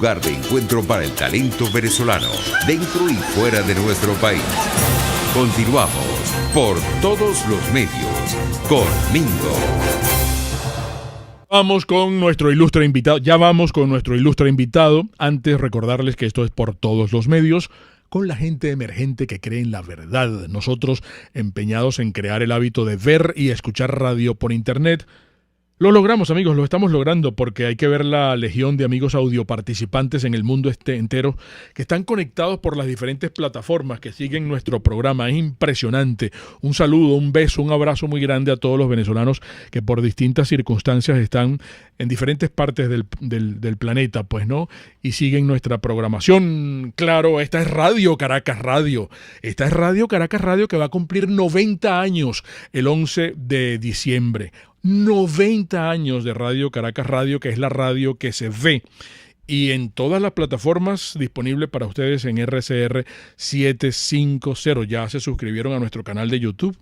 lugar de encuentro para el talento venezolano, dentro y fuera de nuestro país. Continuamos por todos los medios con Mingo. Vamos con nuestro ilustre invitado. Ya vamos con nuestro ilustre invitado. Antes recordarles que esto es por todos los medios, con la gente emergente que cree en la verdad. Nosotros empeñados en crear el hábito de ver y escuchar radio por internet. Lo logramos, amigos, lo estamos logrando porque hay que ver la legión de amigos audioparticipantes en el mundo entero que están conectados por las diferentes plataformas que siguen nuestro programa. Es impresionante. Un saludo, un beso, un abrazo muy grande a todos los venezolanos que por distintas circunstancias están en diferentes partes del planeta, pues, ¿no? Y siguen nuestra programación. Claro, esta es Radio Caracas Radio. Esta es Radio Caracas Radio que va a cumplir 90 años el 11 de diciembre. 90 años de Radio Caracas Radio, que es la radio que se ve. Y en todas las plataformas disponible para ustedes en RCR 750. Ya se suscribieron a nuestro canal de YouTube.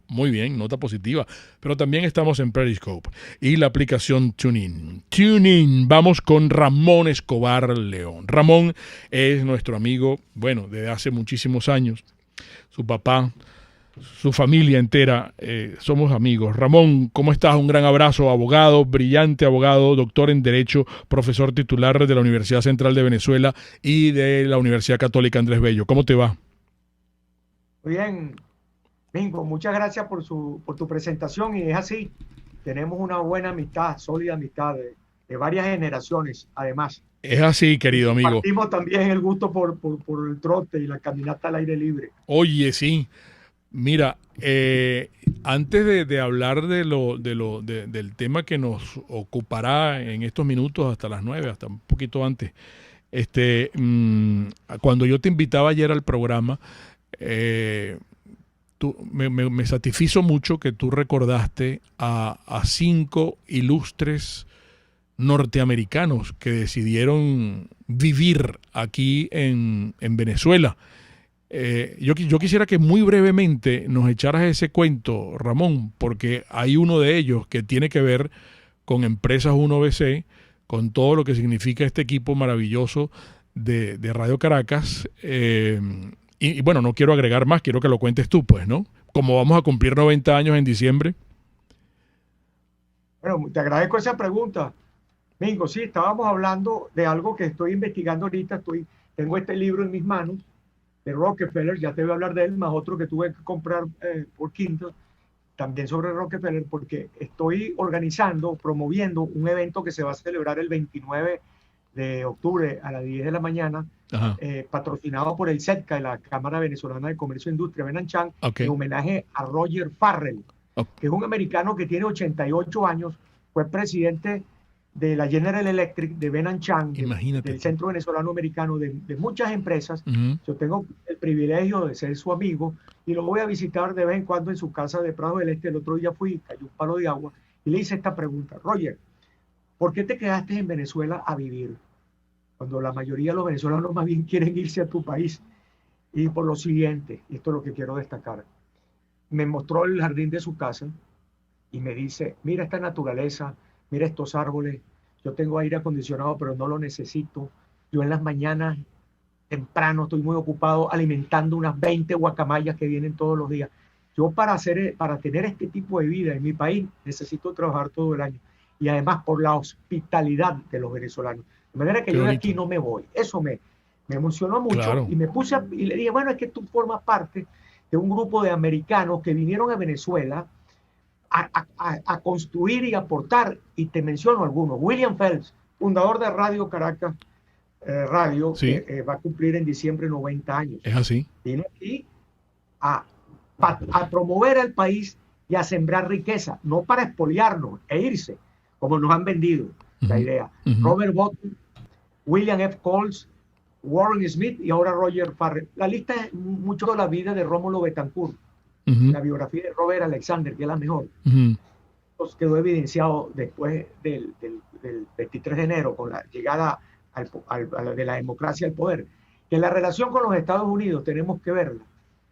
Muy bien, nota positiva. Pero también estamos en Periscope y la aplicación TuneIn. TuneIn, vamos con Ramón Escobar León. Ramón es nuestro amigo, bueno, desde hace muchísimos años. Su papá, su familia entera, somos amigos. Ramón, ¿cómo estás? Un gran abrazo, abogado, brillante abogado, doctor en Derecho, profesor titular de la Universidad Central de Venezuela y de la Universidad Católica Andrés Bello. ¿Cómo te va? Muy bien, Mingo, muchas gracias por tu presentación, y es así, tenemos una buena amistad, sólida amistad de varias generaciones, además. Es así, querido amigo. Compartimos también el gusto por el trote y la caminata al aire libre. Oye, sí. Mira, antes de hablar del tema que nos ocupará en estos minutos hasta las 9, hasta un poquito antes, cuando yo te invitaba ayer al programa, me satisfizo mucho que tú recordaste a 5 ilustres norteamericanos que decidieron vivir aquí en Venezuela. Yo quisiera que muy brevemente nos echaras ese cuento, Ramón, porque hay uno de ellos que tiene que ver con Empresas 1BC, con todo lo que significa este equipo maravilloso de Radio Caracas. Y bueno, no quiero agregar más, quiero que lo cuentes tú, pues, ¿no? Como vamos a cumplir 90 años en diciembre. Bueno, te agradezco esa pregunta, Mingo. Sí, estábamos hablando de algo que estoy investigando ahorita. Tengo este libro en mis manos de Rockefeller, ya te voy a hablar de él, más otro que tuve que comprar por Kindle, también sobre Rockefeller, porque estoy organizando, promoviendo un evento que se va a celebrar el 29 de octubre a las 10 de la mañana, patrocinado por el CEDCA, la Cámara Venezolana de Comercio e Industria, Benanchán, en homenaje a Roger Farrell, que es un americano que tiene 88 años, fue presidente de la General Electric, de Benanchán, del Centro Venezolano Americano, de muchas empresas. Yo tengo el privilegio de ser su amigo y lo voy a visitar de vez en cuando en su casa de Prado del Este. El otro día fui, cayó un palo de agua y le hice esta pregunta: Roger, ¿por qué te quedaste en Venezuela a vivir cuando la mayoría de los venezolanos más bien quieren irse a tu país? Y por lo siguiente, y esto es lo que quiero destacar, me mostró el jardín de su casa y me dice: mira esta naturaleza, mira estos árboles, yo tengo aire acondicionado pero no lo necesito, yo en las mañanas temprano estoy muy ocupado alimentando unas 20 guacamayas que vienen todos los días. Yo para tener este tipo de vida en mi país necesito trabajar todo el año, y además por la hospitalidad de los venezolanos, de manera que yo de aquí no me voy. Eso me emocionó mucho. Claro. Y me puse y le dije: bueno, es que tú formas parte de un grupo de americanos que vinieron a Venezuela a construir y aportar, y te menciono algunos. William Phelps, fundador de Radio Caracas Radio, sí, que va a cumplir en diciembre 90 años. Es así. Vino aquí a promover al país y a sembrar riqueza, no para expoliarnos e irse, como nos han vendido la idea. Robert Botton, William F. Coles, Warren Smith y ahora Roger Farrell. La lista es mucho de la vida de Rómulo Betancourt. La biografía de Robert Alexander, que es la mejor. Pues quedó evidenciado después del 23 de enero, con la llegada de la democracia al poder, que la relación con los Estados Unidos tenemos que verla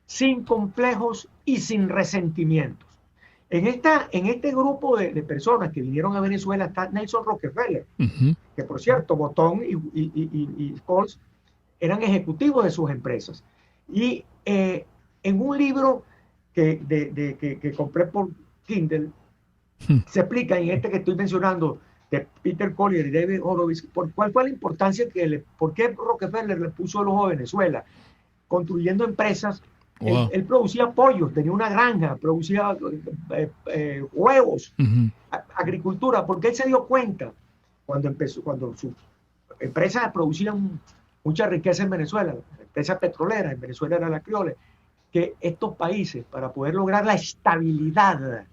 sin complejos y sin resentimientos. En este grupo de personas que vinieron a Venezuela está Nelson Rockefeller, que por cierto, Botón y Scholz eran ejecutivos de sus empresas. Y en un libro que compré por Kindle, se explica en este que estoy mencionando, de Peter Collier y David Horowitz, cuál fue la importancia por qué Rockefeller le puso el ojo a Venezuela, construyendo empresas. Wow. Él producía pollos, tenía una granja, producía huevos, agricultura, porque él se dio cuenta cuando sus empresas producían mucha riqueza en Venezuela, empresas petroleras, en Venezuela era la Criole, que estos países, para poder lograr la estabilidad,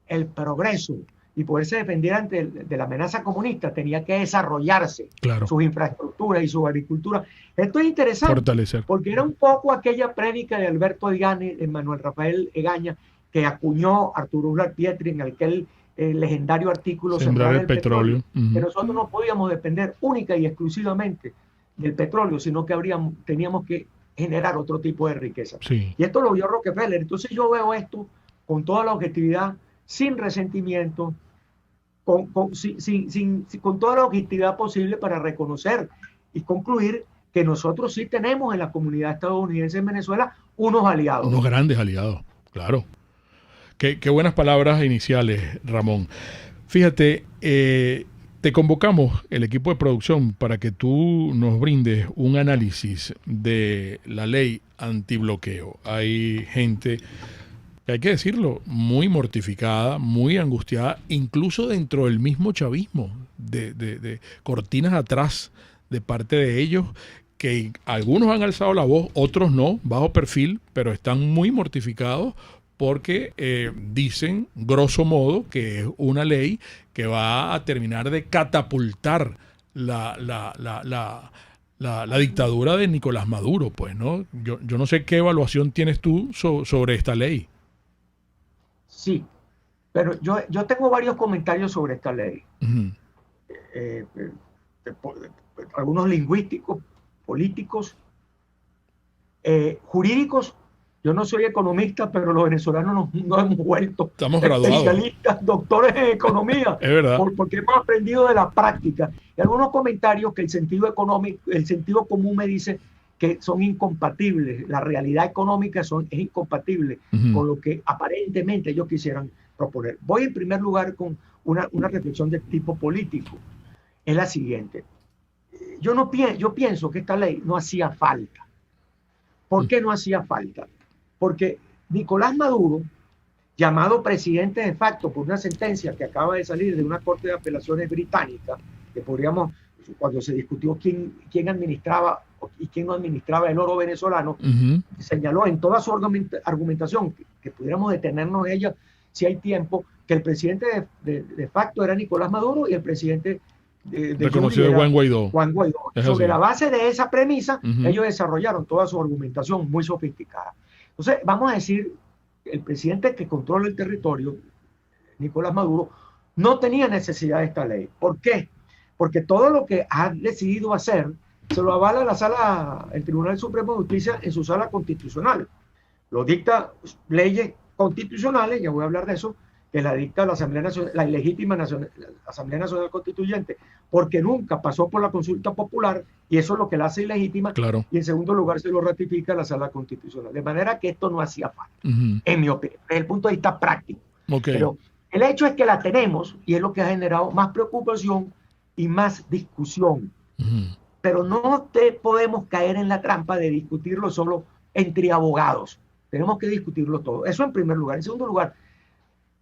el progreso y poderse defender ante de la emanencia comunista, tenía que desarrollarse sus infraestructuras y su agricultura. Esto es interesante, porque era un poco aquella prédica de Alberto Egani, de Manuel Rafael Egaña, que acuñó Arturo Uslar Pietri en aquel legendario artículo Sembrar el petróleo. Que nosotros no podíamos depender única y exclusivamente del petróleo, sino que teníamos que generar otro tipo de riqueza. Sí. Y esto lo vio Rockefeller. Entonces yo veo esto con toda la objetividad, sin resentimiento, con toda la objetividad posible para reconocer y concluir que nosotros sí tenemos en la comunidad estadounidense en Venezuela unos aliados. Unos grandes aliados, claro. Qué buenas palabras iniciales, Ramón. Fíjate, te convocamos, el equipo de producción, para que tú nos brindes un análisis de la ley antibloqueo. Hay gente, hay que decirlo, muy mortificada, muy angustiada, incluso dentro del mismo chavismo, de cortinas atrás de parte de ellos, que algunos han alzado la voz, otros no, bajo perfil, pero están muy mortificados porque dicen, grosso modo, que es una ley que va a terminar de catapultar la dictadura de Nicolás Maduro, pues, ¿no? Yo no sé qué evaluación tienes tú sobre esta ley. Sí, pero yo tengo varios comentarios sobre esta ley. Algunos lingüísticos, políticos, jurídicos. Yo no soy economista, pero los venezolanos nos hemos vuelto especialistas, doctores en economía. Es verdad. Porque hemos aprendido de la práctica. Y algunos comentarios que el sentido económico, el sentido común me dice que son incompatibles. La realidad económica es incompatible con lo que aparentemente ellos quisieran proponer. Voy en primer lugar con una reflexión de tipo político. Es la siguiente. Yo pienso que esta ley no hacía falta. ¿Por qué no hacía falta? Porque Nicolás Maduro, llamado presidente de facto por una sentencia que acaba de salir de una corte de apelaciones británica, que cuando se discutió quién administraba y quién no administraba el oro venezolano, señaló en toda su argumentación, que pudiéramos detenernos en ella si hay tiempo, que el presidente de facto era Nicolás Maduro y el presidente reconocido Juan Guaidó. Sobre la base de esa premisa, ellos desarrollaron toda su argumentación muy sofisticada. Entonces, vamos a decir, el presidente que controla el territorio, Nicolás Maduro, no tenía necesidad de esta ley. ¿Por qué? Porque todo lo que ha decidido hacer se lo avala el Tribunal Supremo de Justicia en su sala constitucional. Lo dicta leyes constitucionales, ya voy a hablar de eso, que la dicta la Asamblea Nacional, la ilegítima Asamblea Nacional Constituyente, porque nunca pasó por la consulta popular, y eso es lo que la hace ilegítima, y en segundo lugar se lo ratifica la Sala Constitucional. De manera que esto no hacía falta, en mi opinión, desde el punto de vista práctico. Pero el hecho es que la tenemos, y es lo que ha generado más preocupación y más discusión. Pero no podemos caer en la trampa de discutirlo solo entre abogados. Tenemos que discutirlo todo. Eso en primer lugar. En segundo lugar,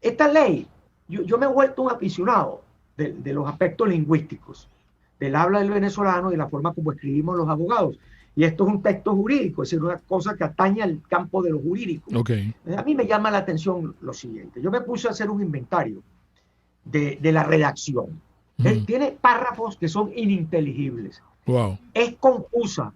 esta ley, yo me he vuelto un aficionado de los aspectos lingüísticos, del habla del venezolano y la forma como escribimos los abogados. Y esto es un texto jurídico, es decir, una cosa que atañe al campo de lo jurídico. A mí me llama la atención lo siguiente. Yo me puse a hacer un inventario de la redacción. Tiene párrafos que son ininteligibles. Es confusa.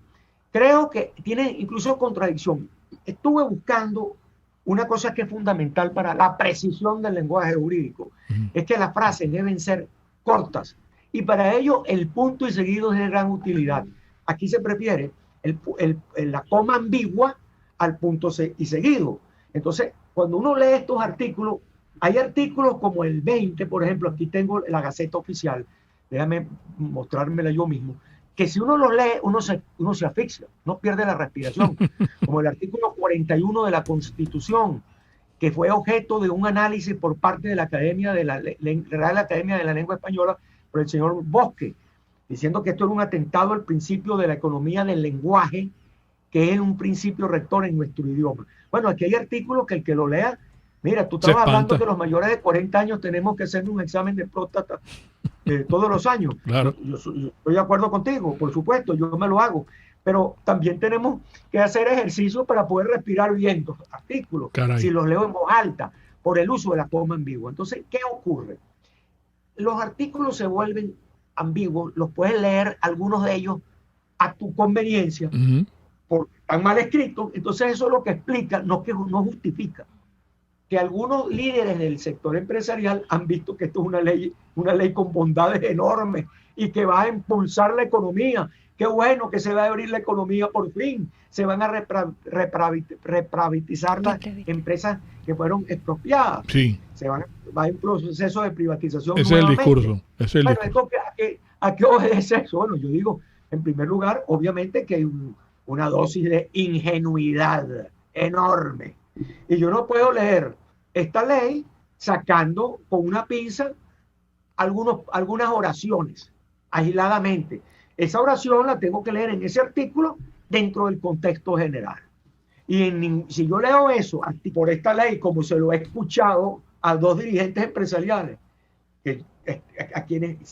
Creo que tiene incluso contradicción. Estuve buscando una cosa que es fundamental para la precisión del lenguaje jurídico, es que las frases deben ser cortas, y para ello el punto y seguido es de gran utilidad. Aquí se prefiere la coma ambigua al punto y seguido. Entonces, cuando uno lee estos artículos, Hay artículos como el 20, por ejemplo, aquí tengo la Gaceta Oficial, déjame mostrármela yo mismo, que si uno lo lee, uno se asfixia, no pierde la respiración, como el artículo 41 de la Constitución, que fue objeto de un análisis por parte de la Academia de la Real Academia de la Lengua Española por el señor Bosque, diciendo que esto era un atentado al principio de la economía del lenguaje, que es un principio rector en nuestro idioma. Bueno, aquí hay artículos que el que lo lea, mira, tú estabas hablando que los mayores de 40 años tenemos que hacer un examen de próstata todos los años. Claro. Yo estoy de acuerdo contigo, por supuesto, yo me lo hago. Pero también tenemos que hacer ejercicio para poder respirar bien los artículos. Caray. Si los leo en voz alta, por el uso de la coma ambigua. Entonces, ¿qué ocurre? Los artículos se vuelven ambiguos, los puedes leer algunos de ellos a tu conveniencia, porque están mal escritos. Entonces eso es lo que explica, no justifica, que algunos líderes del sector empresarial han visto que esto es una ley con bondades enormes y que va a impulsar la economía. Qué bueno que se va a abrir la economía por fin. Se van a reprivatizar las empresas que fueron expropiadas. Sí. Va a haber un proceso de privatización. Ese es el discurso. ¿A qué obedece eso? Bueno, yo digo, en primer lugar, obviamente que hay una dosis de ingenuidad enorme. Y yo no puedo leer esta ley sacando con una pinza algunas oraciones aisladamente. Esa oración la tengo que leer en ese artículo dentro del contexto general. Y si yo leo eso por esta ley, como se lo he escuchado a dos dirigentes empresariales,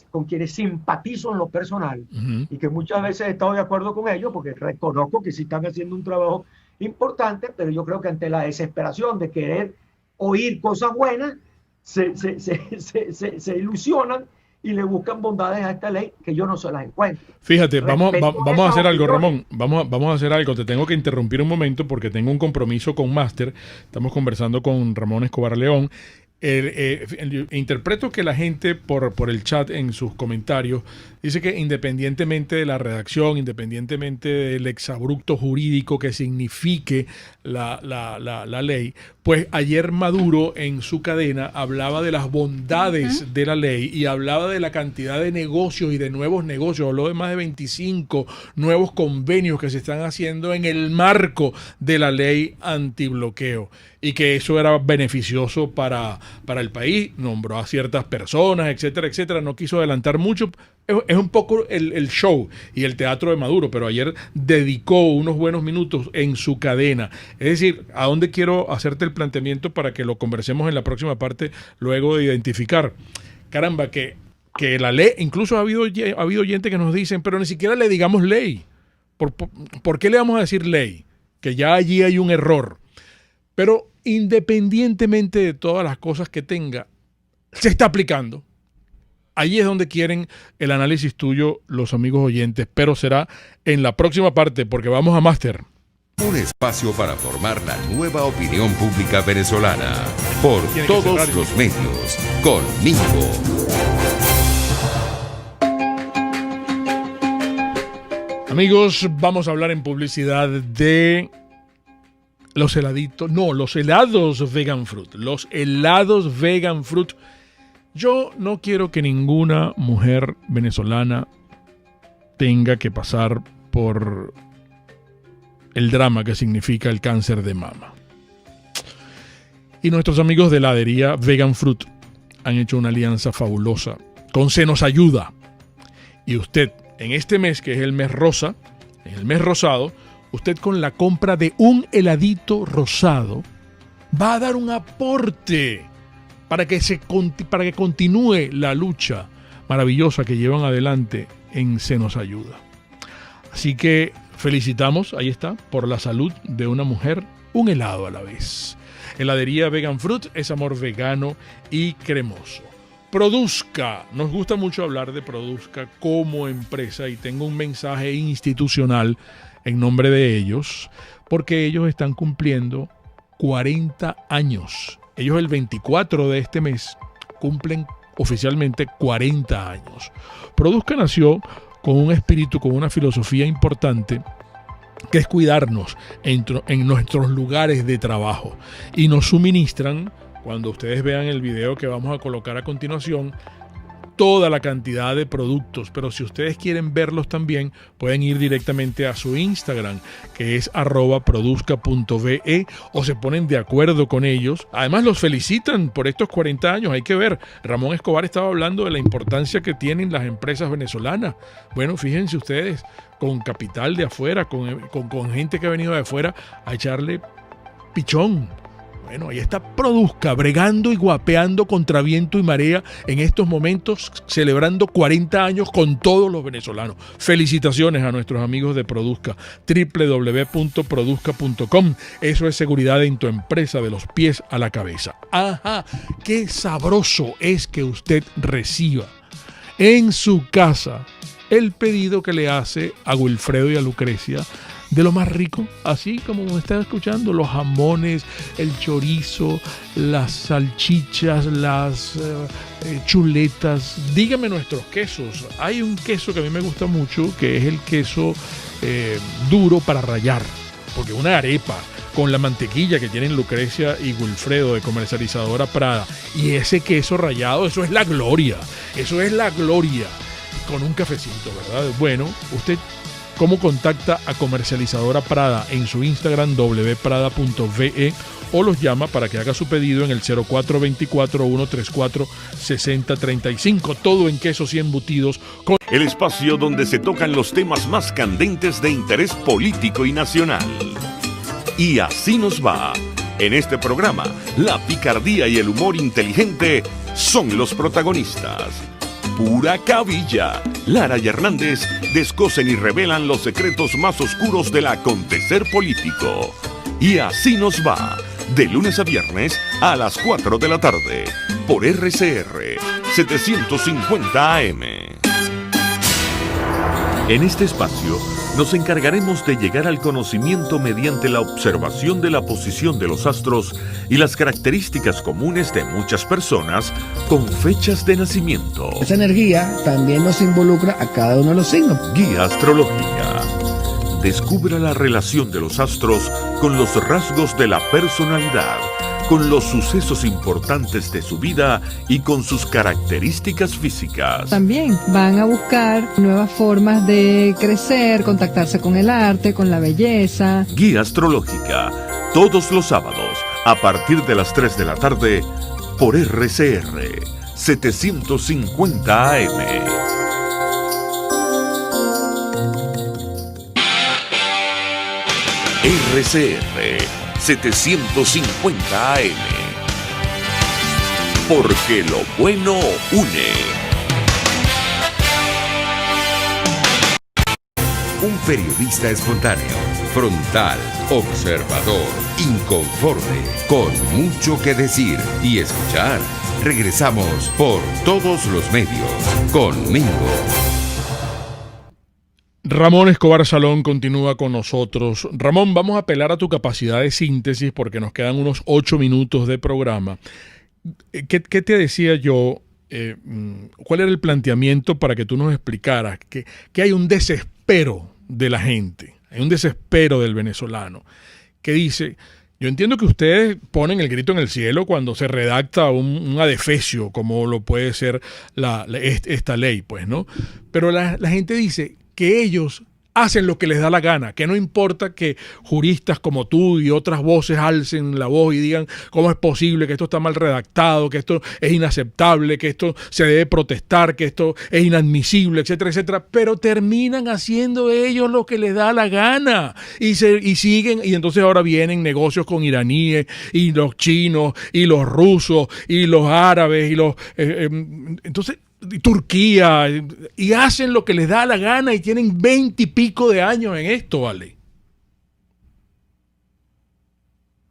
con quienes simpatizo en lo personal, y que muchas veces he estado de acuerdo con ellos, porque reconozco que sí están haciendo un trabajo importante, pero yo creo que ante la desesperación de querer oír cosas buenas, se ilusionan y le buscan bondades a esta ley que yo no se las encuentro. Fíjate, vamos a hacer algo, Ramón. Vamos a hacer algo. Te tengo que interrumpir un momento porque tengo un compromiso con Máster. Estamos conversando con Ramón Escobar León. Interpreto que la gente por el chat en sus comentarios dice que independientemente de la redacción, independientemente del exabrupto jurídico que signifique la ley, pues ayer Maduro en su cadena hablaba de las bondades de la ley y hablaba de la cantidad de negocios y de nuevos negocios. Habló de más de 25 nuevos convenios que se están haciendo en el marco de la ley antibloqueo y que eso era beneficioso para el país. Nombró a ciertas personas, etcétera, etcétera. No quiso adelantar mucho. Es un poco el show y el teatro de Maduro, pero ayer dedicó unos buenos minutos en su cadena. Es decir, ¿a dónde quiero hacerte el planteamiento para que lo conversemos en la próxima parte luego de identificar? Caramba, que la ley, incluso ha habido oyentes que nos dicen, pero ni siquiera le digamos ley. ¿Por qué le vamos a decir ley? Que ya allí hay un error. Pero independientemente de todas las cosas que tenga, se está aplicando. Allí es donde quieren el análisis tuyo los amigos oyentes, pero será en la próxima parte porque vamos a Máster. Un espacio para formar la nueva opinión pública venezolana por todos los medios, con Mingo. Amigos, vamos a hablar en publicidad de los helados vegan fruit. Los helados vegan fruit. Yo no quiero que ninguna mujer venezolana tenga que pasar por el drama que significa el cáncer de mama. Y nuestros amigos de heladería Vegan Fruit han hecho una alianza fabulosa con Se Nos Ayuda. Y usted, en este mes, que es el mes rosa, en el mes rosado, usted con la compra de un heladito rosado va a dar un aporte para que continúe la lucha maravillosa que llevan adelante en Se Nos Ayuda. Así que felicitamos, ahí está, por la salud de una mujer, un helado a la vez. Heladería Vegan Fruit es amor vegano y cremoso. Produzca, nos gusta mucho hablar de Produzca como empresa y tengo un mensaje institucional en nombre de ellos, porque ellos están cumpliendo 40 años. Ellos el 24 de este mes cumplen oficialmente 40 años. Produzca nació con un espíritu, con una filosofía importante, que es cuidarnos en nuestros lugares de trabajo. Y nos suministran cuando ustedes vean el video que vamos a colocar a continuación, toda la cantidad de productos, pero si ustedes quieren verlos también, pueden ir directamente a su Instagram, que es @produzca.ve, o se ponen de acuerdo con ellos. Además los felicitan por estos 40 años, hay que ver. Ramón Escobar estaba hablando de la importancia que tienen las empresas venezolanas. Bueno, fíjense ustedes, con capital de afuera, con gente que ha venido de afuera a echarle pichón. Bueno, ahí está Produzca, bregando y guapeando contra viento y marea en estos momentos, celebrando 40 años con todos los venezolanos. Felicitaciones a nuestros amigos de Produzca, www.produzca.com. Eso es seguridad en tu empresa de los pies a la cabeza. Ajá, qué sabroso es que usted reciba en su casa el pedido que le hace a Wilfredo y a Lucrecia de lo más rico, así como me está escuchando, los jamones, el chorizo, las salchichas, las chuletas. Dígame nuestros quesos. Hay un queso que a mí me gusta mucho, que es el queso duro para rallar, porque una arepa con la mantequilla que tienen Lucrecia y Wilfredo de Comercializadora Prada y ese queso rallado, eso es la gloria, con un cafecito, ¿verdad? Bueno, usted ¿cómo contacta a Comercializadora Prada? En su Instagram wprada.ve, o los llama para que haga su pedido en el 0424-134-6035. Todo en quesos y embutidos. El espacio donde se tocan los temas más candentes de interés político y nacional. Y así nos va. En este programa, la picardía y el humor inteligente son los protagonistas. Pura cabilla. Lara y Hernández descosen y revelan los secretos más oscuros del acontecer político. Y así nos va, de lunes a viernes a las 4 de la tarde, por RCR 750 AM. En este espacio nos encargaremos de llegar al conocimiento mediante la observación de la posición de los astros y las características comunes de muchas personas con fechas de nacimiento. Esa energía también nos involucra a cada uno de los signos. Guía astrológica. Descubra la relación de los astros con los rasgos de la personalidad, con los sucesos importantes de su vida y con sus características físicas. También van a buscar nuevas formas de crecer, contactarse con el arte, con la belleza. Guía astrológica, todos los sábados, a partir de las 3 de la tarde, por RCR 750 AM. RCR 750 AM. Porque lo bueno une. Un periodista espontáneo, frontal, observador, inconforme, con mucho que decir y escuchar. Regresamos por todos los medios con Mingo. Ramón Escobar Salón continúa con nosotros. Ramón, vamos a apelar a tu capacidad de síntesis porque nos quedan unos 8 minutos de programa. ¿Qué te decía yo? ¿Cuál era el planteamiento para que tú nos explicaras? Que hay un desespero de la gente, hay un desespero del venezolano, que dice... Yo entiendo que ustedes ponen el grito en el cielo cuando se redacta un adefesio, como lo puede ser esta ley, pues, ¿no? Pero la gente dice que ellos hacen lo que les da la gana, que no importa que juristas como tú y otras voces alcen la voz y digan cómo es posible que esto está mal redactado, que esto es inaceptable, que esto se debe protestar, que esto es inadmisible, etcétera, etcétera, pero terminan haciendo ellos lo que les da la gana y siguen, y entonces ahora vienen negocios con iraníes y los chinos y los rusos y los árabes y los... entonces... Turquía, y hacen lo que les da la gana y tienen 20 y pico de años en esto, ¿vale?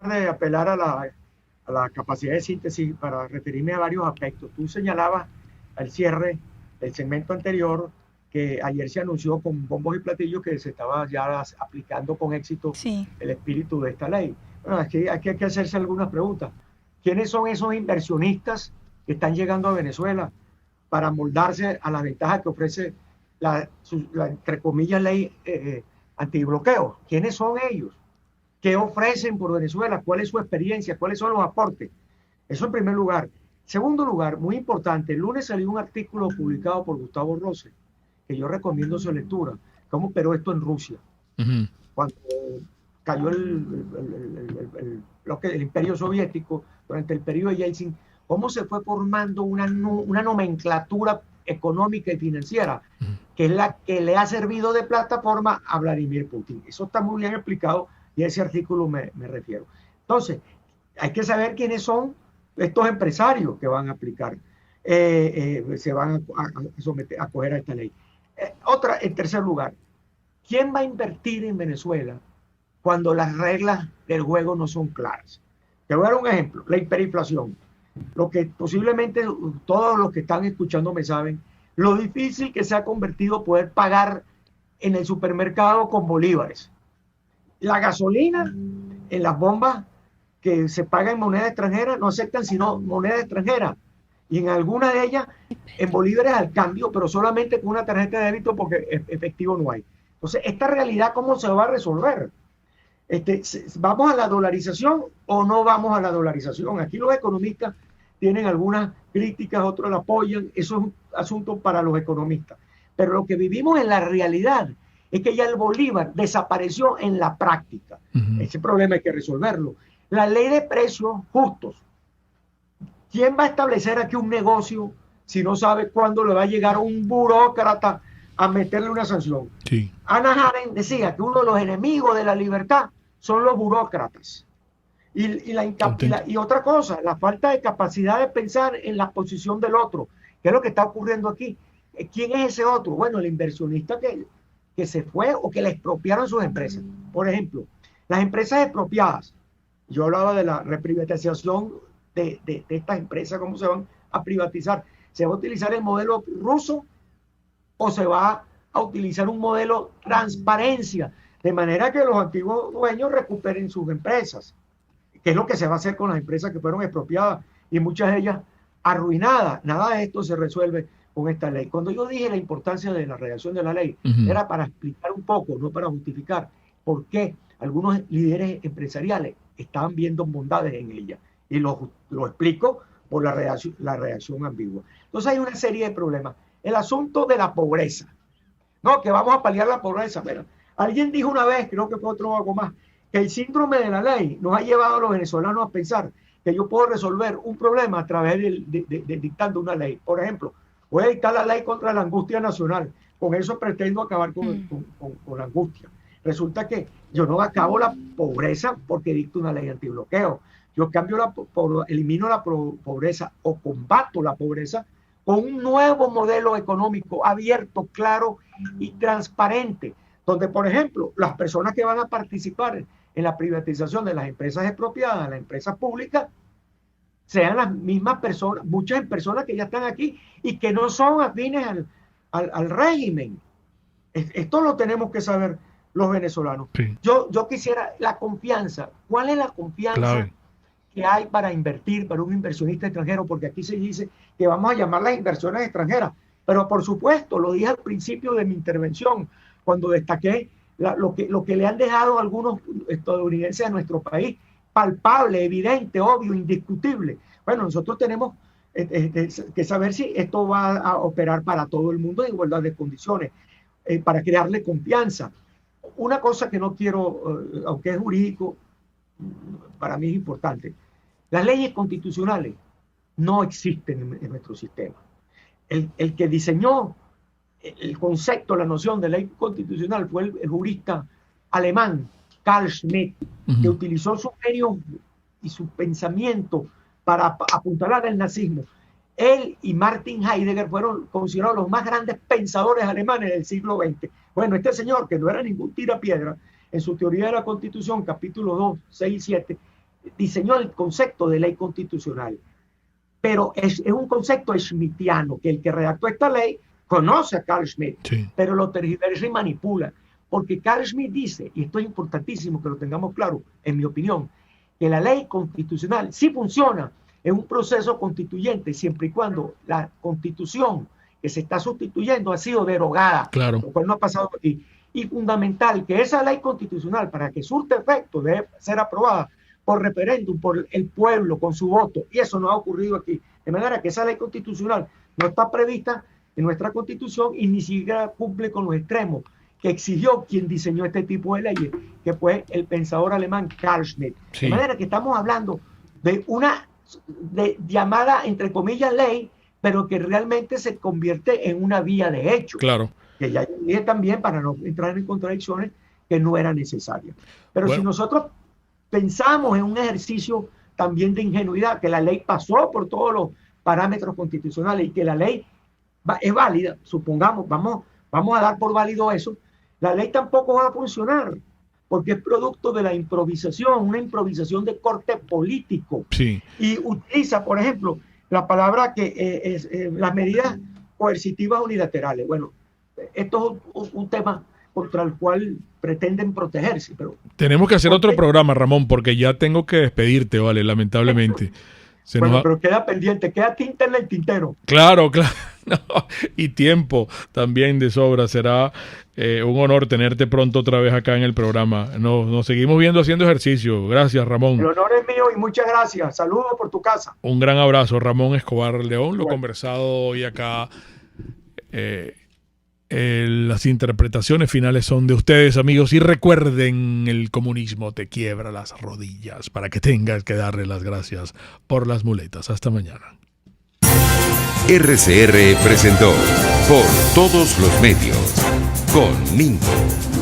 De apelar a la capacidad de síntesis para referirme a varios aspectos. Tú señalabas al cierre del segmento anterior que ayer se anunció con bombos y platillos que se estaba ya aplicando con éxito el espíritu de esta ley. Bueno, aquí hay que hacerse algunas preguntas. ¿Quiénes son esos inversionistas que están llegando a Venezuela para moldarse a las ventajas que ofrece la entre comillas, ley antibloqueo? ¿Quiénes son ellos? ¿Qué ofrecen por Venezuela? ¿Cuál es su experiencia? ¿Cuáles son los aportes? Eso en primer lugar. Segundo lugar, muy importante, el lunes salió un artículo publicado por Gustavo Rose, que yo recomiendo su lectura, cómo operó esto en Rusia. Cuando cayó el imperio soviético, durante el periodo de Yeltsin, cómo se fue formando una nomenclatura económica y financiera, que es la que le ha servido de plataforma a Vladimir Putin. Eso está muy bien explicado y a ese artículo me refiero. Entonces, hay que saber quiénes son estos empresarios que van a aplicar, se van a someter, a acoger a esta ley. En tercer lugar, ¿quién va a invertir en Venezuela cuando las reglas del juego no son claras? Te voy a dar un ejemplo, la hiperinflación. Lo que posiblemente todos los que están escuchando me saben, lo difícil que se ha convertido poder pagar en el supermercado con bolívares. La gasolina en las bombas que se paga en moneda extranjera no aceptan sino moneda extranjera. Y en alguna de ellas en bolívares al cambio, pero solamente con una tarjeta de débito porque efectivo no hay. Entonces, esta realidad, ¿cómo se va a resolver? ¿Vamos a la dolarización o no vamos a la dolarización? Aquí los economistas tienen algunas críticas, otros la apoyan, eso es un asunto para los economistas. Pero lo que vivimos en la realidad es que ya el bolívar desapareció en la práctica. Ese problema hay que resolverlo. La ley de precios justos. ¿Quién va a establecer aquí un negocio si no sabe cuándo le va a llegar un burócrata a meterle una sanción? Sí. Hannah Arendt decía que uno de los enemigos de la libertad son los burócratas. Y otra cosa, la falta de capacidad de pensar en la posición del otro. ¿Qué es lo que está ocurriendo aquí? ¿Quién es ese otro? Bueno, el inversionista que se fue o que le expropiaron sus empresas. Por ejemplo, las empresas expropiadas. Yo hablaba de la reprivatización de estas empresas, cómo se van a privatizar. ¿Se va a utilizar el modelo ruso o se va a utilizar un modelo transparencia? De manera que los antiguos dueños recuperen sus empresas, que es lo que se va a hacer con las empresas que fueron expropiadas y muchas de ellas arruinadas. Nada de esto se resuelve con esta ley. Cuando yo dije la importancia de la redacción de la ley, era para explicar un poco, no para justificar por qué algunos líderes empresariales estaban viendo bondades en ella. Y lo explico por la reacción ambigua. Entonces hay una serie de problemas. El asunto de la pobreza. No, que vamos a paliar la pobreza. Mira, alguien dijo una vez, creo que fue otro algo más, que el síndrome de la ley nos ha llevado a los venezolanos a pensar que yo puedo resolver un problema a través de dictando una ley. Por ejemplo, voy a dictar la ley contra la angustia nacional. Con eso pretendo acabar con la angustia. Resulta que yo no acabo la pobreza porque dicto una ley antibloqueo. Yo elimino la pobreza o combato la pobreza con un nuevo modelo económico abierto, claro y transparente, donde, por ejemplo, las personas que van a participar en la privatización de las empresas expropiadas, las empresas públicas, sean las mismas personas, muchas personas que ya están aquí y que no son afines al régimen. Esto lo tenemos que saber los venezolanos. Sí. Yo quisiera la confianza. ¿Cuál es la confianza que hay para invertir para un inversionista extranjero? Porque aquí se dice que vamos a llamar las inversiones extranjeras. Pero por supuesto, lo dije al principio de mi intervención, cuando destaqué lo que le han dejado algunos estadounidenses a nuestro país, palpable, evidente, obvio, indiscutible. Bueno, nosotros tenemos que saber si esto va a operar para todo el mundo en igualdad de condiciones, para crearle confianza. Una cosa que no quiero, aunque es jurídico, para mí es importante. Las leyes constitucionales no existen en nuestro sistema. El que diseñó el concepto, la noción de ley constitucional fue el jurista alemán Carl Schmitt, que utilizó su genio y su pensamiento para apuntalar el nazismo. Él y Martin Heidegger fueron considerados los más grandes pensadores alemanes del siglo XX. Bueno, este señor, que no era ningún tirapiedra, en su teoría de la Constitución, capítulos 2, 6 y 7, diseñó el concepto de ley constitucional. Pero es un concepto schmittiano, que el que redactó esta ley conoce a Carl Schmitt, pero lo tergiversa y manipula. Porque Carl Schmitt dice, y esto es importantísimo que lo tengamos claro, en mi opinión, que la ley constitucional sí funciona en un proceso constituyente siempre y cuando la constitución que se está sustituyendo ha sido derogada, claro, lo cual no ha pasado aquí. Y fundamental que esa ley constitucional, para que surte efecto, debe ser aprobada por referéndum, por el pueblo, con su voto, y eso no ha ocurrido aquí. De manera que esa ley constitucional no está prevista en nuestra Constitución y ni siquiera cumple con los extremos que exigió quien diseñó este tipo de leyes, que fue el pensador alemán Carl Schmitt. Sí. De manera que estamos hablando de una llamada, entre comillas, ley, pero que realmente se convierte en una vía de hecho. Claro. Que ya dije también, para no entrar en contradicciones, que no era necesaria. Pero si nosotros pensamos en un ejercicio también de ingenuidad, que la ley pasó por todos los parámetros constitucionales y que la ley es válida, supongamos, vamos a dar por válido eso, la ley tampoco va a funcionar, porque es producto de la improvisación, una improvisación de corte político. Sí. Y utiliza, por ejemplo, la palabra que es las medidas coercitivas unilaterales. Bueno, esto es un tema contra el cual pretenden protegerse. Pero tenemos que hacer otro programa, Ramón, porque ya tengo que despedirte, vale, lamentablemente. Pero queda pendiente, queda tinta en el tintero. Claro. No, y tiempo también de sobra. Será un honor tenerte pronto otra vez acá en el programa. Nos seguimos viendo haciendo ejercicio. Gracias, Ramón. El honor es mío y muchas gracias. Saludos por tu casa. Un gran abrazo, Ramón Escobar León. Lo conversado hoy acá. Las interpretaciones finales son de ustedes, amigos, y recuerden, el comunismo te quiebra las rodillas para que tengas que darle las gracias por las muletas. Hasta mañana. RCR presentó Por Todos los Medios con Mingo.